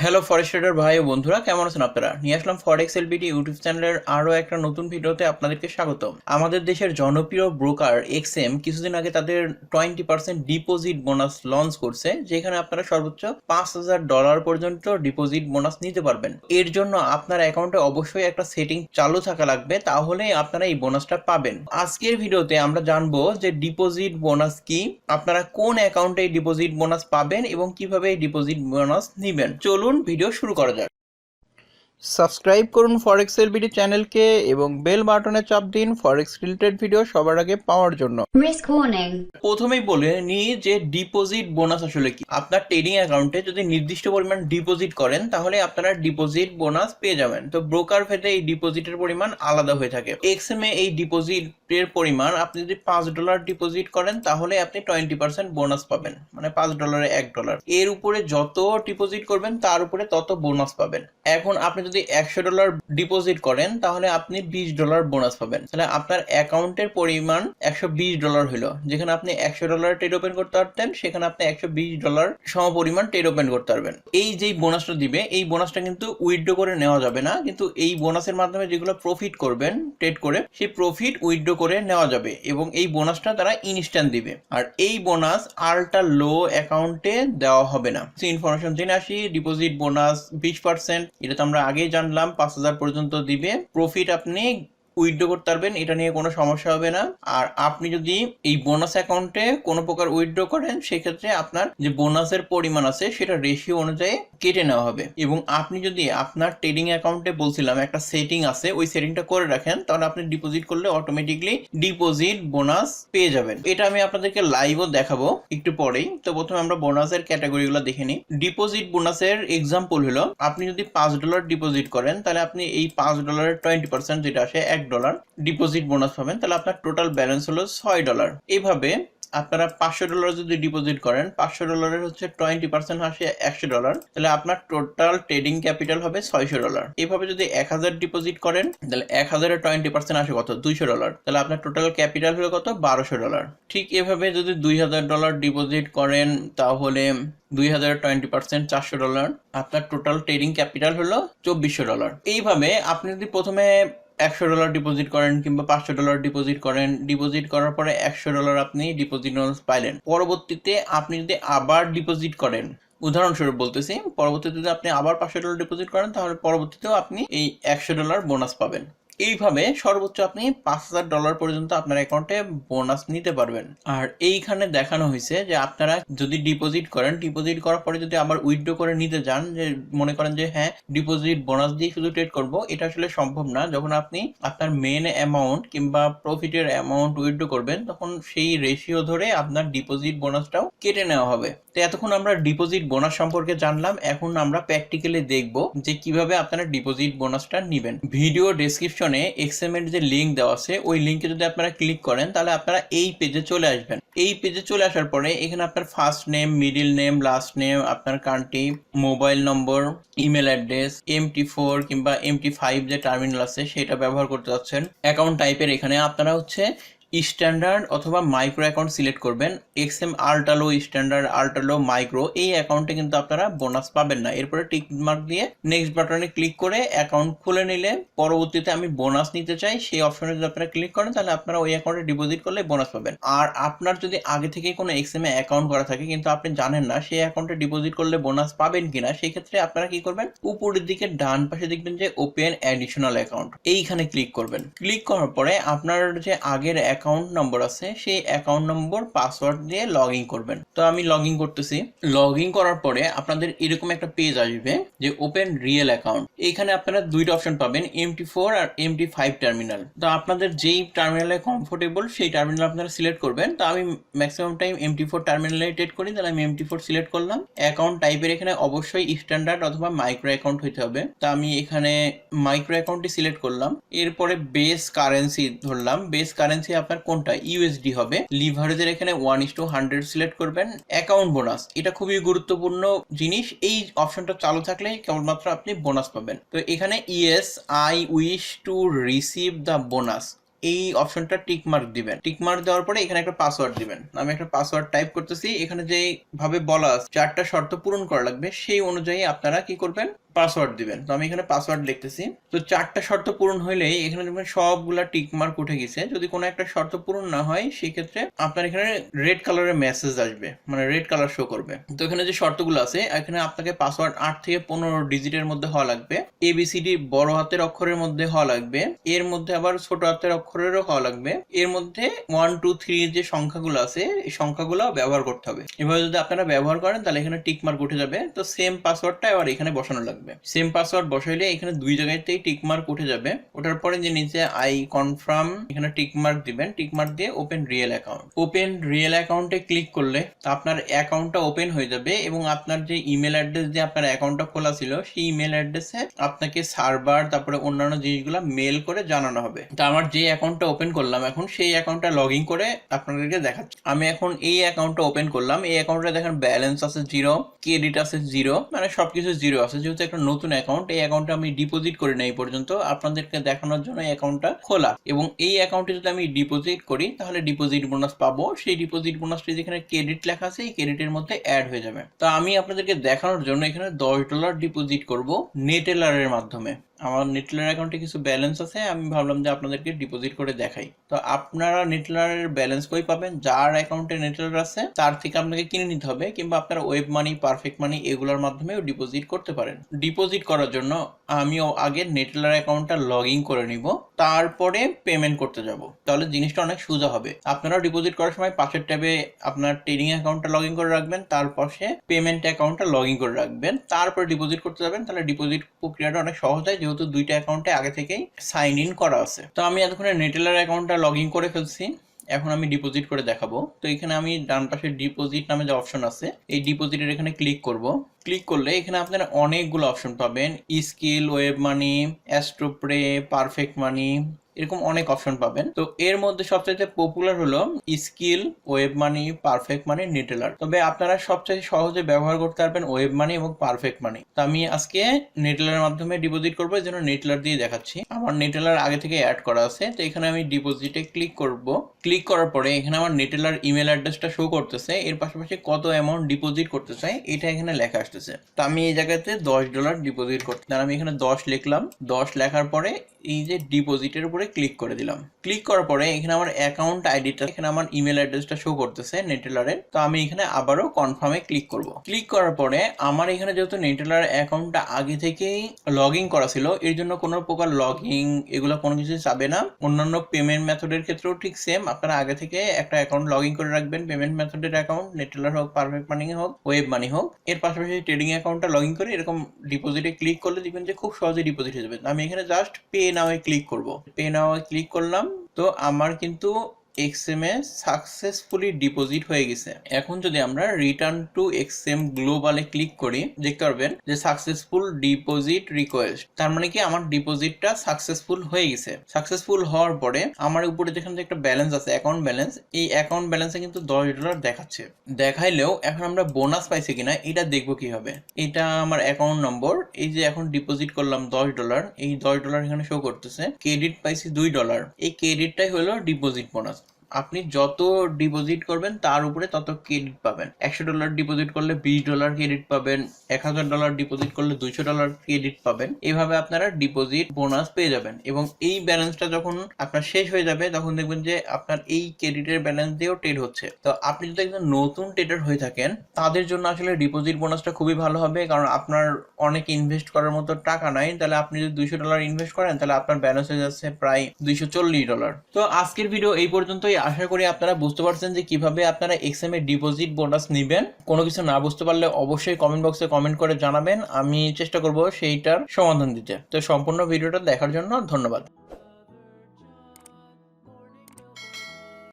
Hello ফরেক্স tedder ভাই ও বন্ধুরা, কেমন আছেন আপনারা? নিয়ে আসলাম ফরেক্স এলবিডি ইউটিউব চ্যানেলের আরো একটা নতুন ভিডিওতে আপনাদেরকে স্বাগত। আমাদের দেশের জনপ্রিয় ব্রোকার এক্সএম কিছুদিন আগে তাদের 20% ডিপোজিট বোনাস লঞ্চ করছে, যেখানে আপনারা সর্বোচ্চ $5,000 পর্যন্ত ডিপোজিট বোনাস নিতে পারবেন। এর জন্য আপনার অ্যাকাউন্টে অবশ্যই একটা সেটিং চালু থাকা লাগবে, তাহলেই আপনারা এই বোনাসটা পাবেন। আজকের ভিডিওতে আমরা জানবো যে ডিপোজিট বোনাস কি, আপনারা কোন অ্যাকাউন্টে ডিপোজিট বোনাস পাবেন এবং কিভাবে এই ডিপোজিট বোনাস নিবেন। চলুন ভিডিও শুরু করা যাক। সাবস্ক্রাইব করুন ফরেক্স এলবিডি চ্যানেলকে এবং বেল বাটনে চাপ দিন ফরেক্স রিলেটেড ভিডিও সবার আগে পাওয়ার জন্য। Risk warning. প্রথমেই বলে নিই যে ডিপোজিট বোনাস আসলে কি। আপনার ট্রেডিং অ্যাকাউন্টে যদি নির্দিষ্ট পরিমাণ ডিপোজিট করেন তাহলে আপনারা ডিপোজিট বোনাস পেয়ে যাবেন। তো ব্রোকার ভেদে এই ডিপোজিটের পরিমাণ আলাদা হয়ে থাকে। এক্সএমএ এই ডিপোজিটের পরিমাণ, আপনি যদি $5 ডিপোজিট করেন তাহলে আপনি 20% বোনাস পাবেন, মানে $5 $1। এর উপরে যত ডিপোজিট করবেন তার উপরে তত বোনাস পাবেন। এখন আপনি যদি $100 ডিপোজিট করেন তাহলে আপনি $20 বোনাস পাবেন। তাহলে আপনার অ্যাকাউন্টের পরিমাণ $120 হলো। যেখানে আপনি $100 ট্রেড ওপেন করতে পারতেন, সেখানে আপনি $120 সম পরিমাণ ট্রেড ওপেন করতে পারবেন। এই যে বোনাসটা দিবে, এই বোনাসটা কিন্তু উইথড্র করে নেওয়া যাবে না, কিন্তু এই বোনাসের মাধ্যমে যেগুলো প্রফিট করবেন ট্রেড করে, সেই প্রফিট উইথড্র করে নেওয়া যাবে এবং এই বোনাসটা তারা ইনস্ট্যান্ট দিবে। আর এই বোনাস আল্ট্রা লো অ্যাকাউন্টে দেওয়া হবে না। ইনফরমেশন জেনে আসি। ডিপোজিট বোনাস 20%, এটা তো আমরা আগেই জানলাম। 5,000 পর্যন্ত দিবে। প্রফিট আপনি উইথড্র করতে পারবেন, এটা নিয়ে কোনো সমস্যা হবে না। আর আপনি যদি এই বোনাস অ্যাকাউন্টে কোনো প্রকার উইথড্র করেন, সেক্ষেত্রে আপনার যে বোনাসের পরিমাণ আছে সেটা রেশিও অনুযায়ী কেটে নেওয়া হবে। এবং আপনি যদি আপনার ট্রেডিং অ্যাকাউন্টে বলছিলাম একটা সেটিং আছে, ওই সেটিংটা করে রাখেন, তাহলে আপনি ডিপোজিট করলে অটোমেটিকলি ডিপোজিট বোনাস পেয়ে যাবেন। এটা আমি আপনাদেরকে লাইভও দেখাবো একটু পরেই। তো প্রথমে আমরা বোনাসের ক্যাটাগরিগুলো দেখে নিই। ডিপোজিট বোনাসের এক্সাম্পল হলো, আপনি যদি $5 ডিপোজিট করেন তাহলে আপনি এই $5 20% যেটা আসে $1 ডিপোজিট বোনাস পাবেন। তাহলে আপনার টোটাল ব্যালেন্স হলো $6। এইভাবে আপনারা $500 যদি ডিপোজিট করেন, $500 হচ্ছে 20% আসে $100, তাহলে আপনার টোটাল ট্রেডিং ক্যাপিটাল হবে $600। এইভাবে যদি 1000 ডিপোজিট করেন তাহলে 1000-এর 20% আসে কত? $200। তাহলে আপনার টোটাল ক্যাপিটাল হলো কত? $1200। ঠিক এভাবে যদি $2000 ডিপোজিট করেন তাহলে 2000 20% $400, আপনার টোটাল ট্রেডিং ক্যাপিটাল হলো $2400। এইভাবে আপনি যদি প্রথমে $100 ডিপোজিট করেন কিংবা $500 ডিপোজিট করেন, ডিপোজিট করার পরে $100 আপনি ডিপোজিট বোনাস পাইলেন। পরবর্তীতে আপনি যদি আবার ডিপোজিট করেন, উদাহরণস্বরূপ বলতেছি, পরবর্তীতে যদি আপনি আবার $500 ডিপোজিট করেন তাহলে পরবর্তীতেও আপনি এই $100 বোনাস পাবেন। এইভাবে সর্বোচ্চ আপনি $5,000 পর্যন্ত আপনার অ্যাকাউন্টে বোনাস নিতে পারবেন। আর এইখানে দেখানো হয়েছে যে আপনারা যদি ডিপোজিট করেন, ডিপোজিট করার পরে যদি আবার উইথড্র করে নিতে যান, যে মনে করেন যে হ্যাঁ ডিপোজিট বোনাস দিয়ে শুধু ট্রেড করব, এটা আসলে সম্ভব না। যখন আপনি আপনার মেন অ্যামাউন্ট কিংবা প্রফিটের অ্যামাউন্ট উইথড্র করবেন, তখন সেই রেশিও ধরে আপনার ডিপোজিট বোনাসটাও কেটে নেওয়া হবে। তো এতক্ষণ আমরা ডিপোজিট বোনাস সম্পর্কে জানলাম, এখন আমরা প্র্যাকটিক্যালি দেখব যে কিভাবে আপনারা ডিপোজিট বোনাসটা নেবেন। ভিডিও ডেসক্রিপশনে এক্সএমএর যে লিঙ্ক দেওয়া আছে, ওই লিঙ্কে যদি আপনারা ক্লিক করেন তাহলে আপনারা এই পেজে চলে আসবেন। এই পেজে চলে আসার পরে এখানে আপনার first name, middle name, last name, আপনার country, mobile number, email address, MT4 কিংবা MT5 যে টার্মিনাল আছে সেটা ব্যবহার করতে যাচ্ছেন। অ্যাকাউন্ট টাইপের এখানে আপনারা হচ্ছে স্ট্যান্ডার্ড অথবা মাইক্রো অ্যাকাউন্ট সিলেক্ট করবেন। XM ultra low, standard, ultra low, micro, এই অ্যাকাউন্টে কিন্তু আপনারা বোনাস পাবেন না। এরপরে টিক মার্ক দিয়ে নেক্সট বাটনে ক্লিক করে অ্যাকাউন্ট খুলে নিলে পরবর্তীতে আমি বোনাস নিতে চাই সেই অপশনে যদি আপনারা ক্লিক করেন তাহলে আপনারা ওই অ্যাকাউন্টে ডিপোজিট করলে বোনাস পাবেন। আর আপনার যদি আগে থেকে কোনো এক্সএম এ অ্যাকাউন্ট করা থাকে কিন্তু আপনি জানেন না সেই অ্যাকাউন্টে ডিপোজিট করলে বোনাস পাবেন কিনা, সেই ক্ষেত্রে আপনারা কি করবেন, উপরের দিকে ডান পাশে দেখবেন যে ওপেন অ্যাডিশনাল অ্যাকাউন্ট, এইখানে ক্লিক করবেন। ক্লিক করার পরে আপনার যে আগের অ্যাকাউন্ট নম্বর আছে সেই অ্যাকাউন্ট নম্বর পাসওয়ার্ড দিয়ে লগ ইন করবেন। তো আমি লগ ইন করতেছি। লগ ইন করার পরে আপনাদের এরকম একটা পেজ আসবে যে ওপেন রিয়েল অ্যাকাউন্ট। এইখানে আপনারা দুইটা অপশন পাবেন, MT4 আর MT5 টার্মিনাল। তো আপনাদের যেই টার্মিনালে কমফোর্টেবল সেই টার্মিনাল আপনারা সিলেক্ট করবেন। তো আমি ম্যাক্সিমাম টাইম MT4 টার্মিনালে ট্রেড করি, তাহলে আমি MT4 সিলেক্ট করলাম। অ্যাকাউন্ট টাইপের এখানে অবশ্যই স্ট্যান্ডার্ড অথবা মাইক্রো অ্যাকাউন্ট হইতে হবে। তা আমি এখানে মাইক্রো অ্যাকাউন্টটি সিলেক্ট করলাম। এরপরে বেস কারেন্সি ধরলাম। বেস কারেন্সি আপনার কোনটা? USD হবে। লিভারেজের এখানে 1:100 সিলেক্ট করবেন। অ্যাকাউন্ট বোনাস, এটা খুবই গুরুত্বপূর্ণ জিনিস। এই অপশনটা চালু থাকলে কেবলমাত্র আপনি বোনাস পাবেন। তো এখানে yes I wish to receive the bonus, এই অপশনটা টিক মার্ক দিবেন। টিক মার্ক দেওয়ার পরে এখানে একটা পাসওয়ার্ড দিবেন। আমি একটা পাসওয়ার্ড টাইপ করতেছি। এখানে যে ভাবে বলা আছে 4টা শর্ত পূরণ করা লাগবে, সেই অনুযায়ী আপনারা কি করবেন, পাসওয়ার্ড দিবেন। তো আমি এখানে পাসওয়ার্ড লিখতেছি। তো 4টা শর্ত পূরণ হইলেই এখানে দেখবেন সবগুলা টিক মার্ক উঠে গেছে। যদি কোনো একটা শর্ত পূরণ না হয় সেই ক্ষেত্রে আপনার এখানে রেড কালারের মেসেজ আসবে, মানে রেড কালার শো করবে। তো এখানে যে শর্তগুলো আছে, এখানে আপনাকে পাসওয়ার্ড 8 থেকে 15 ডিজিটের মধ্যে হওয়া লাগবে, ABCD বড় হাতের অক্ষরের মধ্যে হওয়া লাগবে, এর মধ্যে আবার ছোট হাতের অক্ষরেরও হওয়া লাগবে, এর মধ্যে 1 2 3 যে সংখ্যাগুলো আছে এই সংখ্যাগুলো ব্যবহার করতে হবে। এভাবে যদি আপনারা ব্যবহার করেন তাহলে এখানে টিক মার্ক উঠে যাবে। তো সেম পাসওয়ার্ডটা আবার এখানে বসানো লাগবে। সেম পাসওয়ার্ড বসাইলে এখানে দুই জায়গাতেই টিক মার্ক উঠে যাবে। ওঠার পরে যে নিচে আই কনফার্ম এখানে টিক মার্ক দিবেন। টিক মার্ক দিয়ে open real account, open real অ্যাকাউন্টে ক্লিক করলে আপনার অ্যাকাউন্টটা ওপেন হয়ে যাবে এবং আপনার যে ইমেল অ্যাড্রেস দিয়ে আপনার অ্যাকাউন্টটা খোলা ছিল সেই ইমেল অ্যাড্রেসে আপনাকে সার্ভার তারপরে অন্যান্য জিনিসগুলো মেল করে জানানো হবে। তো আমার যে অ্যাকাউন্টটা ওপেন করলাম এখন সেই অ্যাকাউন্টটা লগ ইন করে আপনাদেরকে দেখাচ্ছি। আমি এখন এই অ্যাকাউন্টটা ওপেন করলাম। এই অ্যাকাউন্টে দেখেন ব্যালেন্স আছে 0, ক্রেডিট আছে 0, মানে সবকিছু 0 আছে। যেহেতু একটা নতুন অ্যাকাউন্ট, এই অ্যাকাউন্টে আমি ডিপোজিট করি না এই পর্যন্ত, আপনাদেরকে দেখানোর জন্য এই অ্যাকাউন্টটা খোলা। এবং এই অ্যাকাউন্টে যদি আমি ডিপোজিট করি তাহলে ডিপোজিট বোনাস পাবো। সেই ডিপোজিট বোনাসটি যেখানে ক্রেডিট লেখা আছে এই ক্রেডিটের মধ্যে অ্যাড হয়ে যাবে। তো আমি আপনাদেরকে দেখানোর জন্য এখানে $10 ডিপোজিট করব নেটেলারের মাধ্যমে। আমার নেটলার অ্যাকাউন্টে কিছু ব্যালেন্স আছে, আমি ভাবলাম যে আপনাদেরকে ডিপোজিট করে দেখাই। তো আপনারা নেটলারের ব্যালেন্স কই পাবেন? যার অ্যাকাউন্টে নেটলার আছে তার থেকে আপনাকে কিনে নিতে হবে, কিংবা আপনারা ওয়েব মানি, পারফেক্ট মানি এগুলোর মাধ্যমেও ডিপোজিট করতে পারেন। ডিপোজিট করার জন্য আমি আগে নেটলার অ্যাকাউন্টটা লগ ইন করে নিব, তারপরে পেমেন্ট করতে যাব। তাহলে জিনিসটা অনেক সোজা হবে। আপনারাও ডিপোজিট করার সময় পাশের ট্যাবে আপনার ট্রেডিং অ্যাকাউন্টটা লগ ইন করে রাখবেন, তার পাশে পেমেন্ট অ্যাকাউন্টটা লগ ইন করে রাখবেন, তারপরে ডিপোজিট করতে যাবেন। তাহলে ডিপোজিট প্রক্রিয়াটা অনেক সহজ হয়, যেহেতু দুইটা অ্যাকাউন্টে আগে থেকেই সাইন ইন করা আছে। তো আমি এতক্ষণে নেটেলার অ্যাকাউন্টটা লগ ইন করে ফেলছি, এখন আমি ডিপোজিট করে দেখাবো। তো এখানে আমি ডান পাশে ডিপোজিট নামে যে অপশন আছে এই ডিপোজিটের এখানে ক্লিক করব। ক্লিক করলে এখানে আপনারা অনেকগুলো অপশন পাবেন, স্কিল, ওয়েব মানি, অ্যাস্ট্রোপ্রে, পারফেক্ট মানি, এরকম অনেক অপশন পাবেন। তো এর মধ্যে সবচেয়ে পপুলার হলো স্কিল, ওয়েব মানি, পারফেক্ট মানি, নেটেলার। তবে আপনারা সবচেয়ে সহজে ব্যবহার করতে পারবেন ওয়েব মানি এবং পারফেক্ট মানি। তো আমি আজকে নেটেলারের মাধ্যমে ডিপোজিট করবো, এই জন্য নেটেলার দিয়ে দেখাচ্ছি। আমার নেটেলার আগে থেকে অ্যাড করা আছে। তো এখানে আমি ডিপোজিটে ক্লিক করব। ক্লিক করার পরে এখানে আমার নেটেলার ইমেল অ্যাড্রেসটা শো করতেছে, এর পাশাপাশি কত অ্যামাউন্ট ডিপোজিট করতে চাই এটা এখানে লেখা আসতেছে। তো আমি এই জায়গাতে $10 ডিপোজিট করতে, আমি এখানে 10 লিখলাম। 10 লেখার পরে এই যে ডিপোজিটের উপরে ক্লিক করে দিলাম। ক্লিক করার পরে এখানে আমার অ্যাকাউন্ট আইডিটা, এখানে আমার ইমেল অ্যাড্রেসটা শো করতেছে নেটেলারের। তো আমি এখানে আবারও কনফার্মে ক্লিক করব। ক্লিক করার পরে আমার এখানে যেহেতু নেটেলার অ্যাকাউন্টটা আগে থেকেই লগ ইন করা ছিল, এর জন্য কোনো প্রকার লগ ইন এগুলো কোনো কিছু চাবে না। অন্যান্য পেমেন্ট মেথডের ক্ষেত্রেও ঠিক সেম, আপনারা আগে থেকে একটা অ্যাকাউন্ট লগ ইন করে রাখবেন। পেমেন্ট মেথডের অ্যাকাউন্ট নেটেলার হোক, পারফেক্ট মানি হোক, ওয়েব মানি হোক। এর পাশাপাশি ট্রেডিং অ্যাকাউন্টটা লগ ইন করে এরকম ডিপোজিটে ক্লিক করলে দেখবেন যে খুব সহজে ডিপোজিট হয়ে যাবে। আমি এখানে জাস্ট পে নাওয়ে ক্লিক করব। পে নাওয়ে ক্লিক করলাম। তো আমার কিন্তু এক্সএমএস সাকসেসফুলি ডিপোজিট হয়ে গেছে। এখন যদি আমরা রিটার্ন টু এক্সএম গ্লোবালে ক্লিক করি, দেখতে পারবেন যে সাকসেসফুল ডিপোজিট রিকোয়েস্ট। তার মানে কি আমার ডিপোজিটটা সাকসেসফুল হয়ে গেছে। সাকসেসফুল হওয়ার পরে আমার উপরে যেখানে একটা ব্যালেন্স আছে অ্যাকাউন্ট ব্যালেন্স, এই অ্যাকাউন্ট ব্যালেন্সে কিন্তু $10 দেখাচ্ছে। দেখাইলেও এখন আমরা বোনাস পাইছি কিনা এটা দেখবো কিভাবে। এটা আমার অ্যাকাউন্ট নম্বর, এই যে এখন ডিপোজিট করলাম $10, এই $10 এখানে শো করতেছে। ক্রেডিট পাইছি $2, এই ক্রেডিটটাই হলো ডিপোজিট বোনাস। আপনি যত ডিপোজিট করবেন তার উপরে তত ক্রেডিট পাবেন। $100 ডিপোজিট করলে $20 ক্রেডিট পাবেন, $1000 ডিপোজিট করলে $200 ক্রেডিট পাবেন। এইভাবে আপনারা ডিপোজিট বোনাস পেয়ে যাবেন। এবং এই ব্যালেন্সটা যখন আপনার শেষ হয়ে যাবে তখন দেখবেন যে আপনার এই ক্রেডিটের ব্যালেন্স দিয়েও ট্রেড হচ্ছে। তো আপনি যদি একজন নতুন ট্রেডার হয়ে থাকেন তাদের জন্য আসলে ডিপোজিট বোনাসটা খুবই ভালো হবে, কারণ আপনার অনেক ইনভেস্ট করার মতো টাকা নাই। তাহলে আপনি যদি $200 ইনভেস্ট করেন তাহলে আপনার ব্যালেন্স হয়ে যাচ্ছে প্রায় $240। তো আজকের ভিডিও এই পর্যন্তই। আশা করি আপনারা বুঝতে পারছেন যে কিভাবে আপনারা এক্সএম এ ডিপোজিট বোনাস নেবেন। কোনো কিছু না বুঝতে পারলে অবশ্যই কমেন্ট বক্সে কমেন্ট করে জানাবেন, আমি চেষ্টা করব সেইটার সমাধান দিতে। তো সম্পূর্ণ ভিডিওটা দেখার জন্য ধন্যবাদ।